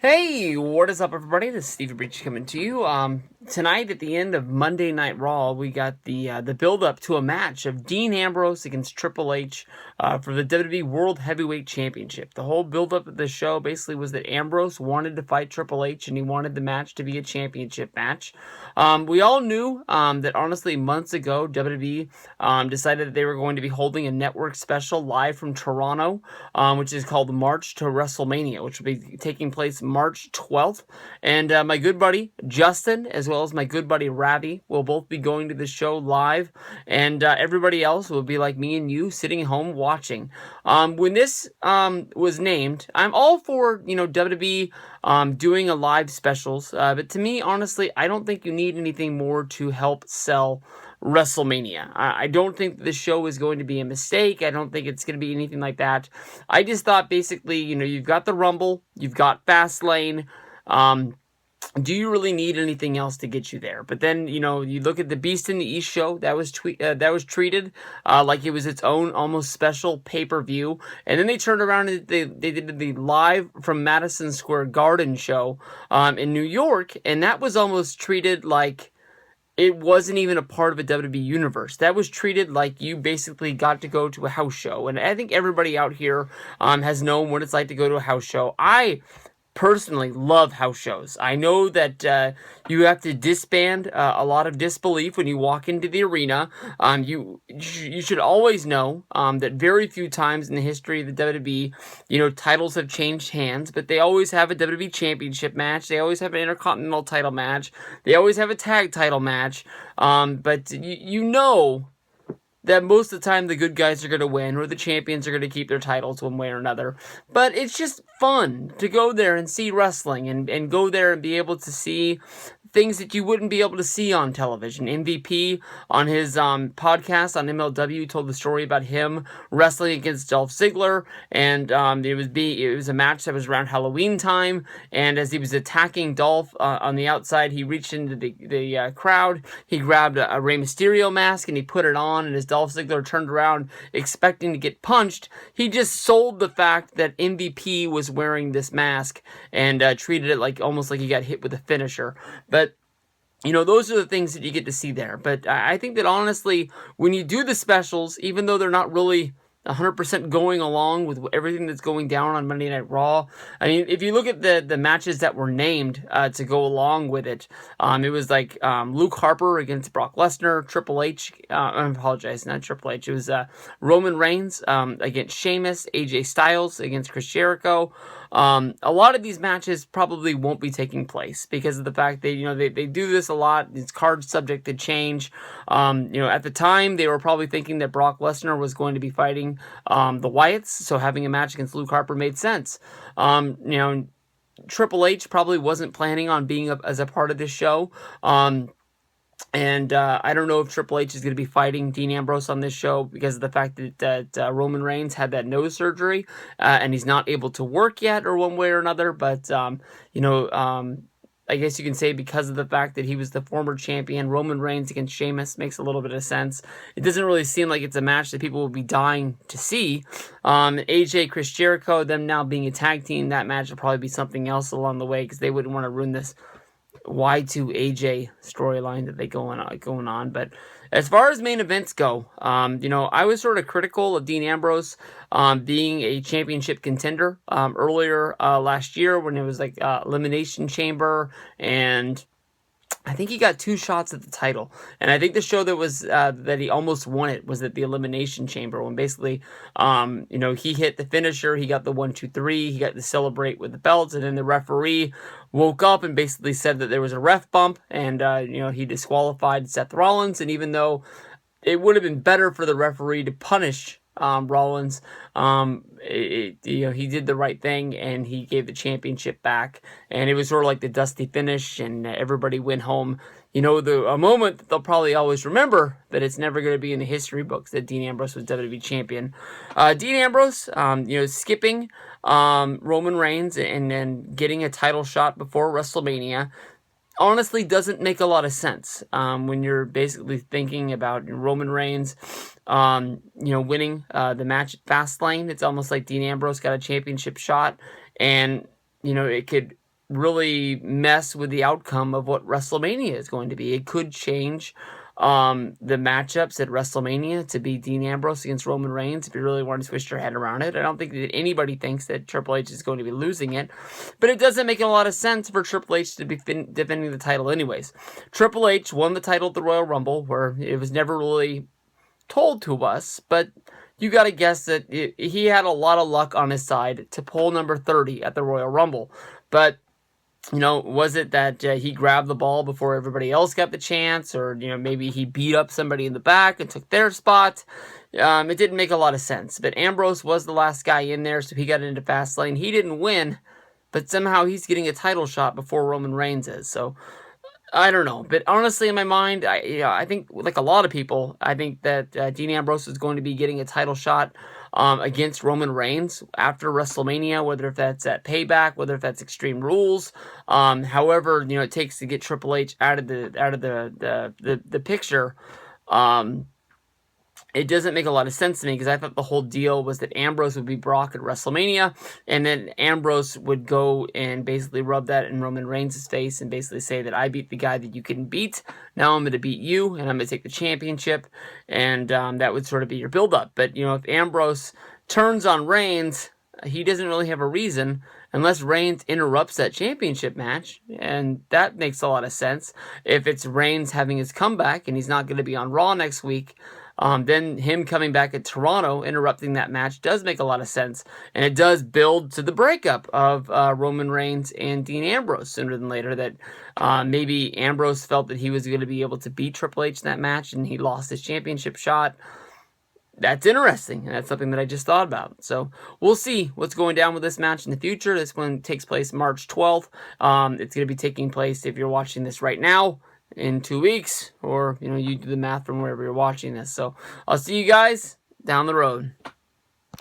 Hey, what is up, everybody? This is Stevie Breach coming to you. Tonight at the end of Monday Night Raw, we got the build up to a match of Dean Ambrose against Triple H for the WWE World Heavyweight Championship. The whole build up of the show basically was that Ambrose wanted to fight Triple H, and he wanted the match to be a championship match. We all knew that honestly months ago, WWE decided that they were going to be holding a network special live from Toronto, which is called March to WrestleMania, which will be taking place March 12th. And my good buddy Justin, as well as my good buddy Ravi, will both be going to the show live, and everybody else will be like me and you sitting home watching. When this was named, I'm all for WWE doing a live specials, but to me, honestly, I don't think you need anything more to help sell WrestleMania. I don't think the show is going to be a mistake. I don't think it's going to be anything like that. I just thought basically, you've got the Rumble, you've got Fastlane. Do you really need anything else to get you there? But then, you look at the Beast in the East show that was treated like it was its own almost special pay-per-view, and then they turned around and they did the live from Madison Square Garden show in New York, and that was almost treated like it wasn't even a part of a WWE universe. That was treated like you basically got to go to a house show. And I think everybody out here has known what it's like to go to a house show. I personally love house shows. I know that you have to disband a lot of disbelief when you walk into the arena. You should always know that very few times in the history of the WWE, titles have changed hands, but they always have a WWE Championship match. They always have an Intercontinental title match. They always have a tag title match. But you know that most of the time the good guys are going to win, or the champions are going to keep their titles one way or another. But it's just fun to go there and see wrestling, and go there and be able to see things that you wouldn't be able to see on television. MVP on his podcast on MLW told the story about him wrestling against Dolph Ziggler, and it was a match that was around Halloween time, and as he was attacking Dolph on the outside, he reached into the crowd, he grabbed a Rey Mysterio mask, and he put it on, and as Dolph Ziggler turned around expecting to get punched, he just sold the fact that MVP was wearing this mask, and treated it like almost like he got hit with a finisher. But those are the things that you get to see there. But I think that honestly, when you do the specials, even though they're not really 100% going along with everything that's going down on Monday Night Raw. I mean, if you look at the matches that were named to go along with it, it was like Luke Harper against Brock Lesnar, Triple H, I apologize, not Triple H, it was Roman Reigns against Sheamus, AJ Styles against Chris Jericho. A lot of these matches probably won't be taking place because of the fact that, they do this a lot. It's card subject to change. At the time, they were probably thinking that Brock Lesnar was going to be fighting the Wyatts, so having a match against Luke Harper made sense. Triple H probably wasn't planning on being as a part of this show. And I don't know if Triple H is going to be fighting Dean Ambrose on this show because of the fact that Roman Reigns had that nose surgery and he's not able to work yet, or one way or another. But, I guess you can say because of the fact that he was the former champion, Roman Reigns against Sheamus makes a little bit of sense. It doesn't really seem like it's a match that people will be dying to see. AJ, Chris Jericho, them now being a tag team, that match will probably be something else along the way because they wouldn't want to ruin this Y2AJ storyline that they going on. But as far as main events go, I was sort of critical of Dean Ambrose being a championship contender earlier last year when it was like Elimination Chamber, and I think he got 2 shots at the title. And I think the show that was that he almost won it was at the Elimination Chamber, when basically he hit the finisher, he got the 1, 2, 3, he got to celebrate with the belts, and then the referee woke up and basically said that there was a ref bump, and he disqualified Seth Rollins. And even though it would have been better for the referee to punish Rollins, he did the right thing, and he gave the championship back, and it was sort of like the dusty finish, and everybody went home. A moment that they'll probably always remember, but it's never going to be in the history books that Dean Ambrose was WWE champion. Dean Ambrose, skipping Roman Reigns and then getting a title shot before WrestleMania honestly doesn't make a lot of sense when you're basically thinking about Roman Reigns, winning the match at Fastlane. It's almost like Dean Ambrose got a championship shot, and it could really mess with the outcome of what WrestleMania is going to be. It could change the matchups at WrestleMania to be Dean Ambrose against Roman Reigns if you really want to twist your head around it. I don't think that anybody thinks that Triple H is going to be losing it, but it doesn't make a lot of sense for Triple H to be defending the title anyways. Triple H won the title at the Royal Rumble, where it was never really told to us, but you got to guess that he had a lot of luck on his side to pull number 30 at the Royal Rumble. But was it that he grabbed the ball before everybody else got the chance, or maybe he beat up somebody in the back and took their spot? It didn't make a lot of sense. But Ambrose was the last guy in there, so he got into Fastlane. He didn't win, but somehow he's getting a title shot before Roman Reigns is. So I don't know, but honestly, in my mind, I think, like a lot of people, I think that Dean Ambrose is going to be getting a title shot against Roman Reigns after WrestleMania, whether if that's at Payback, whether if that's Extreme Rules, however it takes to get Triple H out of the picture. It doesn't make a lot of sense to me, because I thought the whole deal was that Ambrose would be Brock at WrestleMania, and then Ambrose would go and basically rub that in Roman Reigns' face and basically say that I beat the guy that you couldn't beat. Now I'm going to beat you, and I'm going to take the championship, and that would sort of be your build-up. But, if Ambrose turns on Reigns, he doesn't really have a reason unless Reigns interrupts that championship match, and that makes a lot of sense. If it's Reigns having his comeback and he's not going to be on Raw next week, then him coming back at Toronto, interrupting that match, does make a lot of sense. And it does build to the breakup of Roman Reigns and Dean Ambrose sooner than later, that maybe Ambrose felt that he was going to be able to beat Triple H in that match, and he lost his championship shot. That's interesting, and that's something that I just thought about. So we'll see what's going down with this match in the future. This one takes place March 12th. It's going to be taking place, if you're watching this right now, in 2 weeks, or you do the math from wherever you're watching this. So I'll see you guys down the road.